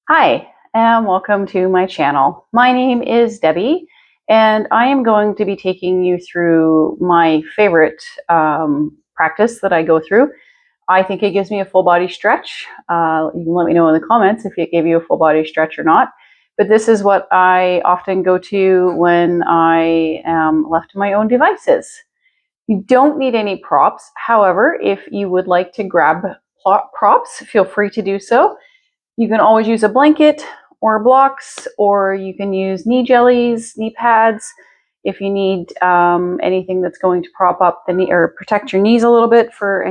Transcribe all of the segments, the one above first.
Hi, and welcome to my channel. My name is Debbie, and I am going to be taking you through my favorite practice that I go through. I think it gives me a full body stretch. You can let me know in the comments if it gave you a full body stretch or not. But this is what I often go to when I am left to my own devices. You don't need any props. However, if you would like to grab props, feel free to do so. You can always use a blanket or blocks, or you can use knee jellies, knee pads. If you need anything that's going to prop up the knee or protect your knees a little bit for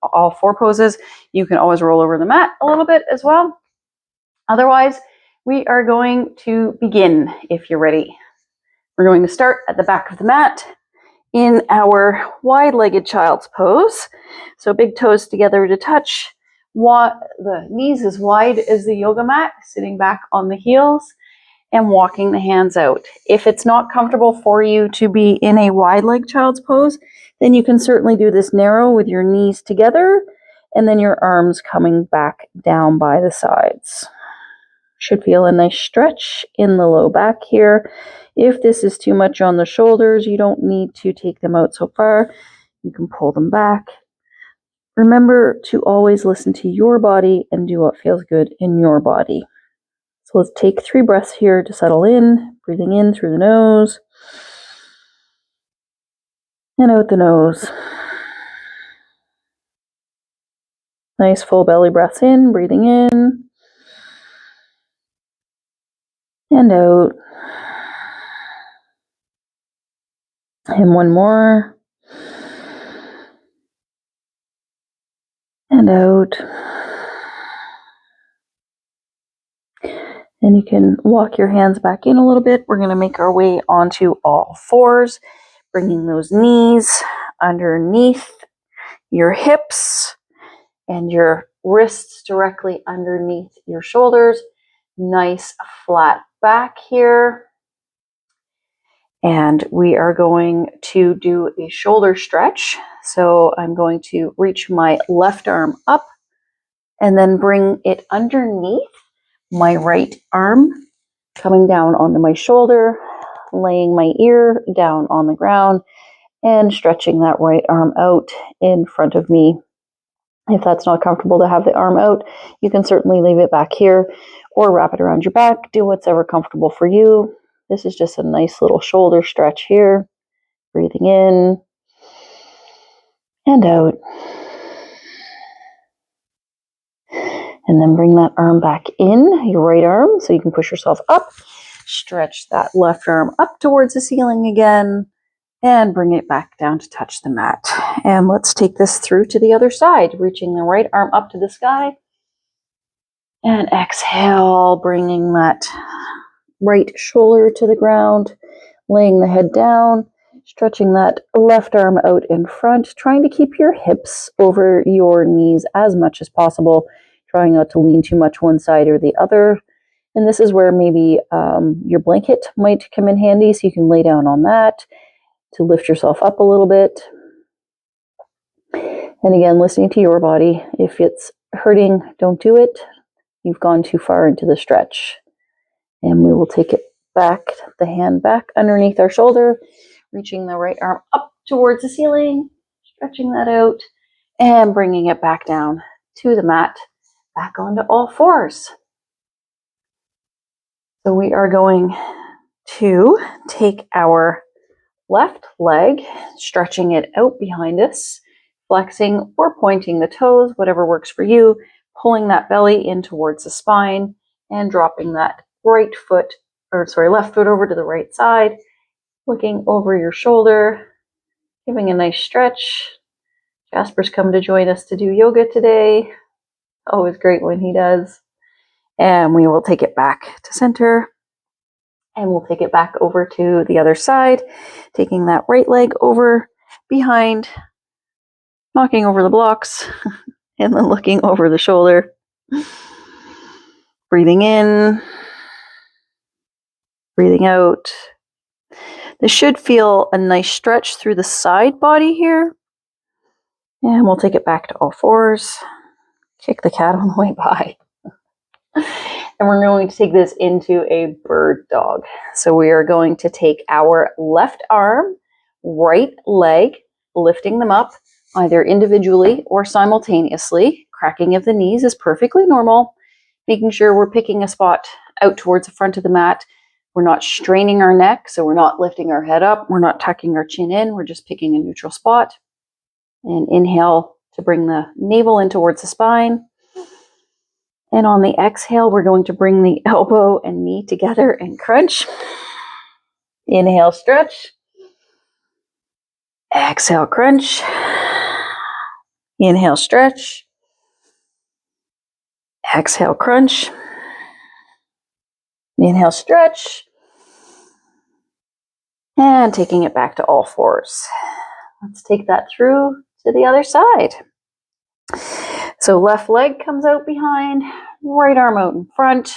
all four poses, you can always roll over the mat a little bit as well. Otherwise, we are going to begin if you're ready. We're going to start at the back of the mat in our wide-legged child's pose. So big toes together to touch. The knees as wide as the yoga mat, sitting back on the heels and walking the hands out. If it's not comfortable for you to be in a wide leg child's pose, then you can certainly do this narrow with your knees together and then your arms coming back down by the sides. Should feel a nice stretch in the low back here. If this is too much on the shoulders, you don't need to take them out so far. You can pull them back. Remember to always listen to your body and do what feels good in your body. So let's take 3 breaths here to settle in, breathing in through the nose and out the nose. Nice full belly breaths in, breathing in and out. And one more. And out. And you can walk your hands back in a little bit. We're going to make our way onto all fours, bringing those knees underneath your hips and your wrists directly underneath your shoulders. Nice flat back here. And we are going to do a shoulder stretch. So I'm going to reach my left arm up and then bring it underneath my right arm, coming down onto my shoulder, laying my ear down on the ground, and stretching that right arm out in front of me. If that's not comfortable to have the arm out, you can certainly leave it back here or wrap it around your back. Do what's ever comfortable for you. This is just a nice little shoulder stretch here. Breathing in and out. And then bring that arm back in, your right arm, so you can push yourself up. Stretch that left arm up towards the ceiling again. And bring it back down to touch the mat. And let's take this through to the other side, reaching the right arm up to the sky. And exhale, bringing that right shoulder to the ground, laying the head down, stretching that left arm out in front, trying to keep your hips over your knees as much as possible, trying not to lean too much one side or the other. And this is where maybe your blanket might come in handy, so you can lay down on that to lift yourself up a little bit. And again, listening to your body. If it's hurting, don't do it. You've gone too far into the stretch. And we will take it back, the hand back underneath our shoulder, reaching the right arm up towards the ceiling, stretching that out, and bringing it back down to the mat, back onto all fours. So we are going to take our left leg, stretching it out behind us, flexing or pointing the toes, whatever works for you, pulling that belly in towards the spine and dropping that left foot over to the right side, looking over your shoulder, giving a nice stretch. Jasper's come to join us to do yoga today. Always great when he does. And we will take it back to center. And we'll take it back over to the other side, taking that right leg over behind, knocking over the blocks, and then looking over the shoulder. Breathing in, breathing out. This should feel a nice stretch through the side body here. And we'll take it back to all fours. Kick the cat on the way by. And we're going to take this into a bird dog. So we are going to take our left arm, right leg, lifting them up either individually or simultaneously. Cracking of the knees is perfectly normal. Making sure we're picking a spot out towards the front of the mat. We're not straining our neck, so we're not lifting our head up. We're not tucking our chin in. We're just picking a neutral spot. And inhale to bring the navel in towards the spine. And on the exhale, we're going to bring the elbow and knee together and crunch. Inhale, stretch. Exhale, crunch. Inhale, stretch. Exhale, crunch. Inhale, stretch. And taking it back to all fours. Let's take that through to the other side. So left leg comes out behind, right arm out in front.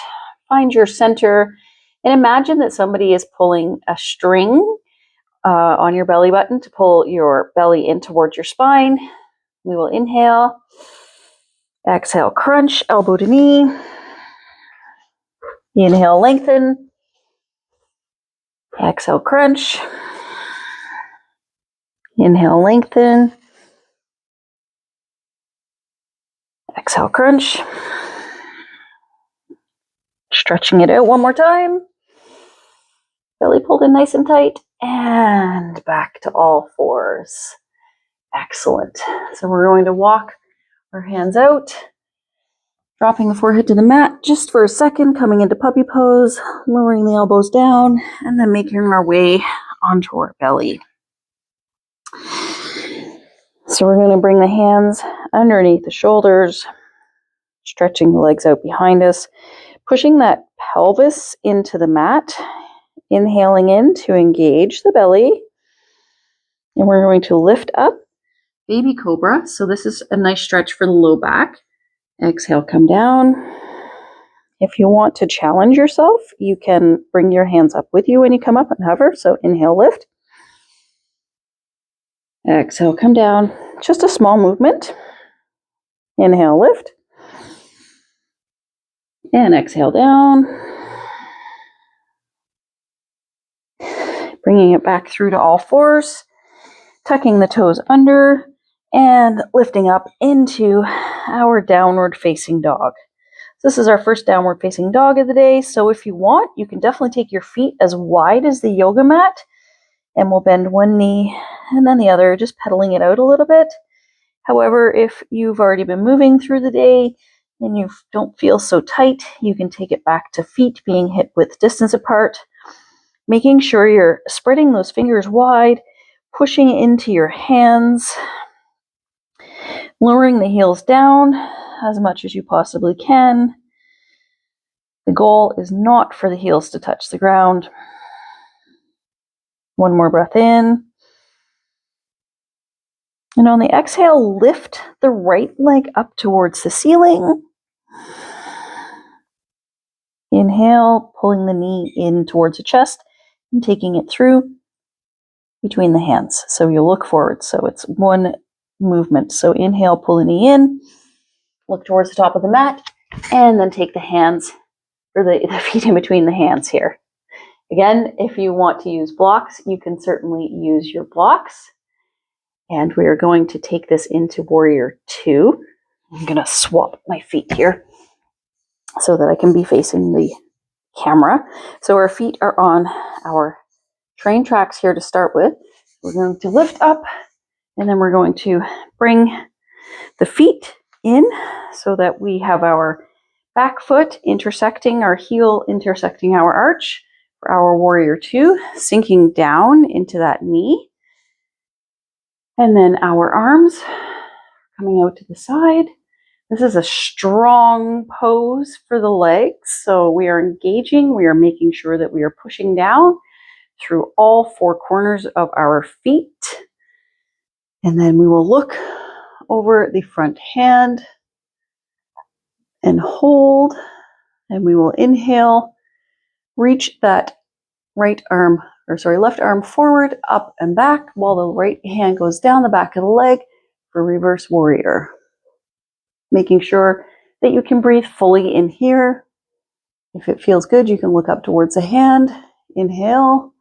Find your center and imagine that somebody is pulling a string on your belly button to pull your belly in towards your spine. We will inhale, exhale, crunch, elbow to knee. Inhale, lengthen. Exhale, crunch. Inhale, lengthen. Exhale, crunch. Stretching it out one more time. Belly pulled in nice and tight. And back to all fours. Excellent. So we're going to walk our hands out, dropping the forehead to the mat just for a second, coming into puppy pose, lowering the elbows down, and then making our way onto our belly. So we're going to bring the hands underneath the shoulders, stretching the legs out behind us, pushing that pelvis into the mat, inhaling in to engage the belly. And we're going to lift up, baby cobra. So this is a nice stretch for the low back. Exhale, come down. If you want to challenge yourself, you can bring your hands up with you when you come up and hover. So inhale, lift. Exhale, come down. Just a small movement. Inhale, lift. And exhale, down. Bringing it back through to all fours. Tucking the toes under and lifting up into our downward facing dog. This is our first downward facing dog of the day. So if you want, you can definitely take your feet as wide as the yoga mat and we'll bend one knee and then the other, just pedaling it out a little bit. However, if you've already been moving through the day and you don't feel so tight, you can take it back to feet being hip width distance apart, making sure you're spreading those fingers wide, pushing into your hands, lowering the heels down as much as you possibly can. The goal is not for the heels to touch the ground. One more breath in. And on the exhale, lift the right leg up towards the ceiling. Inhale, pulling the knee in towards the chest and taking it through between the hands. So you look forward. So it's one movement. So inhale, pull the knee in, look towards the top of the mat, and then take the hands, or the feet in between the hands here. Again, if you want to use blocks, you can certainly use your blocks. And we are going to take this into Warrior 2. I'm going to swap my feet here so that I can be facing the camera. So our feet are on our train tracks here to start with. We're going to lift up and then we're going to bring the feet in so that we have our back foot intersecting our heel, intersecting our arch for our Warrior 2, sinking down into that knee. And then our arms coming out to the side. This is a strong pose for the legs. So we are engaging, we are making sure that we are pushing down through all four corners of our feet. And then we will look over the front hand and hold. And we will inhale, reach that left arm forward, up and back, while the right hand goes down the back of the leg for reverse warrior. Making sure that you can breathe fully in here If it feels good, you can look up towards the hand. Inhale.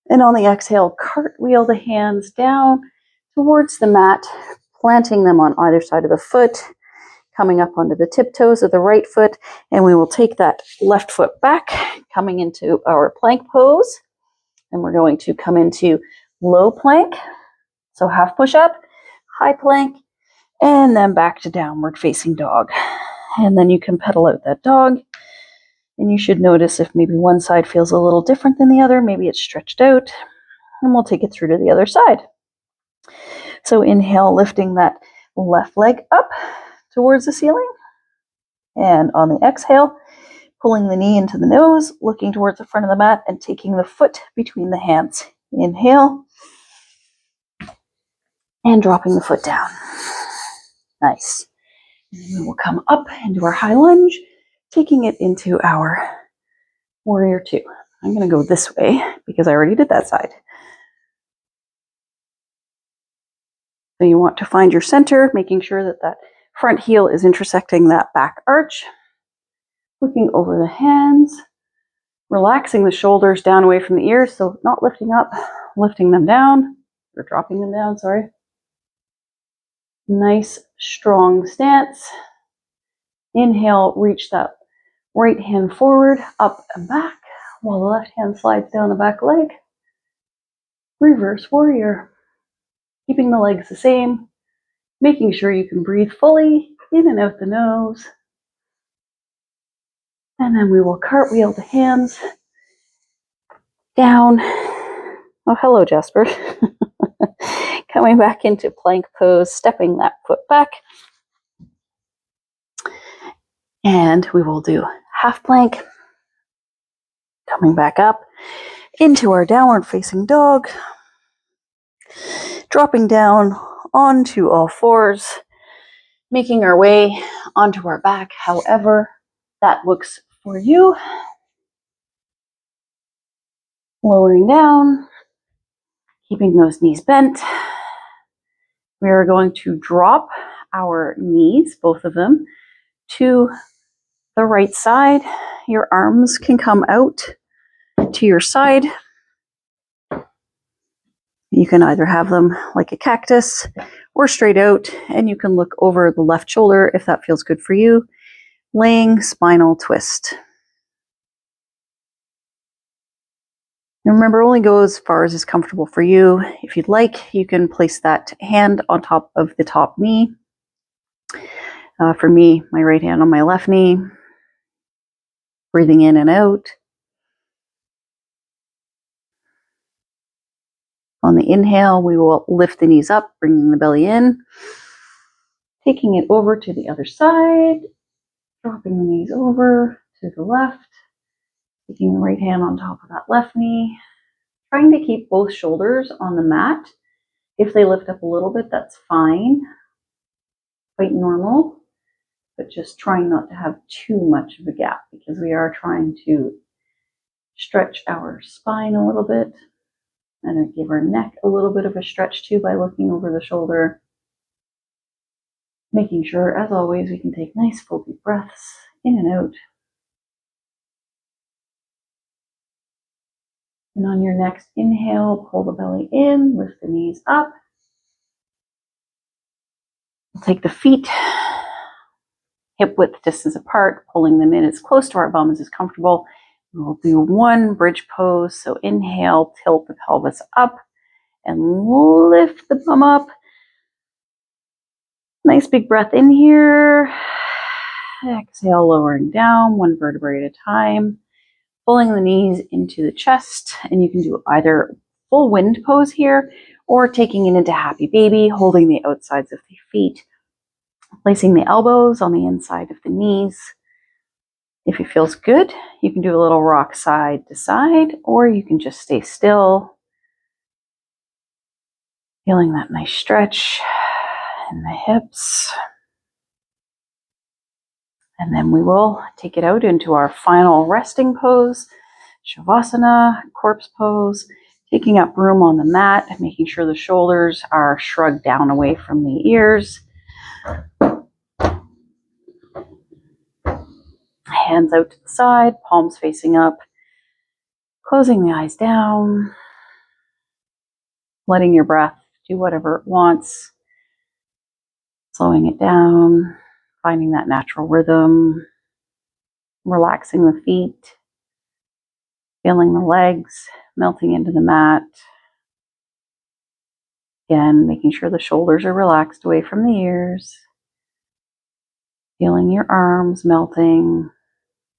And on the exhale, cartwheel the hands down towards the mat, planting them on either side of the foot, coming up onto the tiptoes of the right foot, and we will take that left foot back, coming into our plank pose, and we're going to come into low plank, so half push-up, high plank, and then back to downward facing dog. And then you can pedal out that dog, and you should notice if maybe one side feels a little different than the other, maybe it's stretched out, and we'll take it through to the other side. So inhale, lifting that left leg up towards the ceiling. And on the exhale, pulling the knee into the nose, looking towards the front of the mat and taking the foot between the hands. Inhale. And dropping the foot down. Nice. And then we will come up into our high lunge, taking it into our warrior two. I'm going to go this way because I already did that side. So you want to find your center, making sure that that front heel is intersecting that back arch. Looking over the hands, relaxing the shoulders down away from the ears, so not lifting up, lifting them down, or dropping them down, sorry. Nice, strong stance. Inhale, reach that right hand forward, up and back, while the left hand slides down the back leg. Reverse warrior. Keeping the legs the same, making sure you can breathe fully in and out the nose. And then we will cartwheel the hands down. Oh, hello, Jasper. Coming back into plank pose, stepping that foot back. And we will do half plank. Coming back up into our downward facing dog. Dropping down onto all fours. Making our way onto our back, however that looks for you. Lowering down, keeping those knees bent. We are going to drop our knees, both of them, to the right side. Your arms can come out to your side. You can either have them like a cactus or straight out, and you can look over the left shoulder if that feels good for you. Laying spinal twist. And remember, only go as far as is comfortable for you. If you'd like, you can place that hand on top of the top knee. For me, my right hand on my left knee. Breathing in and out. On the inhale, we will lift the knees up, bringing the belly in. Taking it over to the other side. Dropping the knees over to the left. Taking the right hand on top of that left knee. Trying to keep both shoulders on the mat. If they lift up a little bit, that's fine. Quite normal. But just trying not to have too much of a gap because we are trying to stretch our spine a little bit and give our neck a little bit of a stretch too by looking over the shoulder. Making sure, as always, we can take nice full deep breaths in and out. And on your next inhale, pull the belly in, lift the knees up. We'll take the feet hip width distance apart, pulling them in as close to our bum as is comfortable. We'll do one bridge pose. So inhale, tilt the pelvis up and lift the bum up. Nice big breath in here. Exhale, lowering down one vertebrae at a time. Pulling the knees into the chest. And you can do either full wind pose here or taking it into happy baby, holding the outsides of the feet. Placing the elbows on the inside of the knees. If it feels good, you can do a little rock side to side, or you can just stay still. Feeling that nice stretch in the hips. And then we will take it out into our final resting pose, Shavasana, corpse pose, taking up room on the mat, making sure the shoulders are shrugged down away from the ears. hands out to the side, palms facing up, closing the eyes down, letting your breath do whatever it wants, slowing it down, finding that natural rhythm, relaxing the feet, feeling the legs melting into the mat. Again, making sure the shoulders are relaxed away from the ears, feeling your arms melting,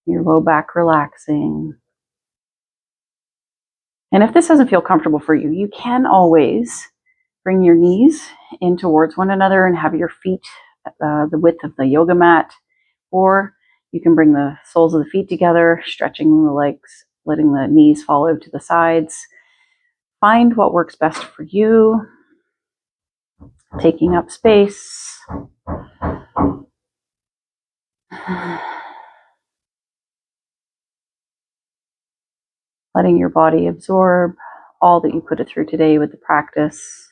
your low back relaxing. And if this doesn't feel comfortable for you, you can always bring your knees in towards one another and have your feet the width of the yoga mat, or you can bring the soles of the feet together, stretching the legs, letting the knees fall out to the sides. Find what works best for you, taking up space. Letting your body absorb all that you put it through today with the practice.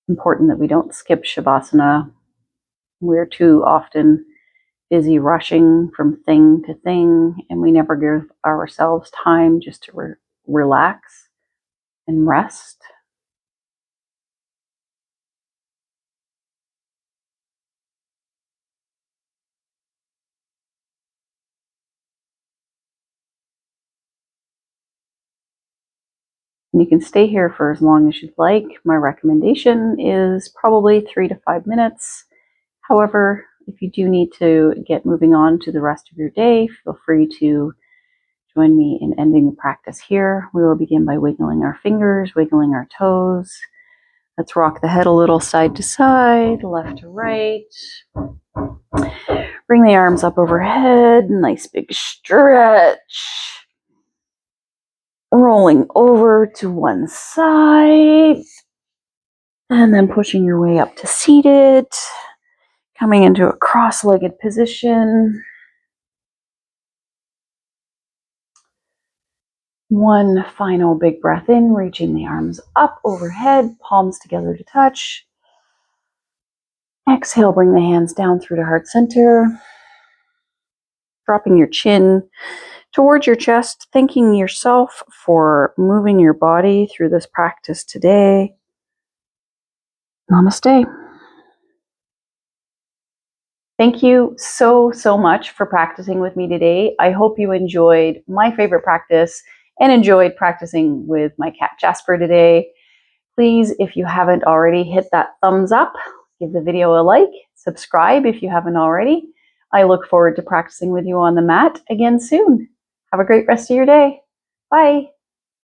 Important that we don't skip Shavasana. We're too often busy rushing from thing to thing, and we never give ourselves time just to relax and rest. And you can stay here for as long as you'd like. My recommendation is probably 3 to 5 minutes. However, if you do need to get moving on to the rest of your day, feel free to join me in ending the practice here. We will begin by wiggling our fingers, wiggling our toes. Let's rock the head a little side to side, left to right. Bring the arms up overhead, nice big stretch. Rolling over to one side, and then pushing your way up to seated, coming into a cross-legged position. One final big breath in, reaching the arms up overhead, palms together to touch. Exhale, bring the hands down through to heart center. Dropping your chin towards your chest, thanking yourself for moving your body through this practice today. Namaste. Thank you so much for practicing with me today. I hope you enjoyed my favorite practice and enjoyed practicing with my cat Jasper today. Please, if you haven't already, hit that thumbs up, give the video a like, subscribe if you haven't already. I look forward to practicing with you on the mat again soon. Have a great rest of your day. Bye.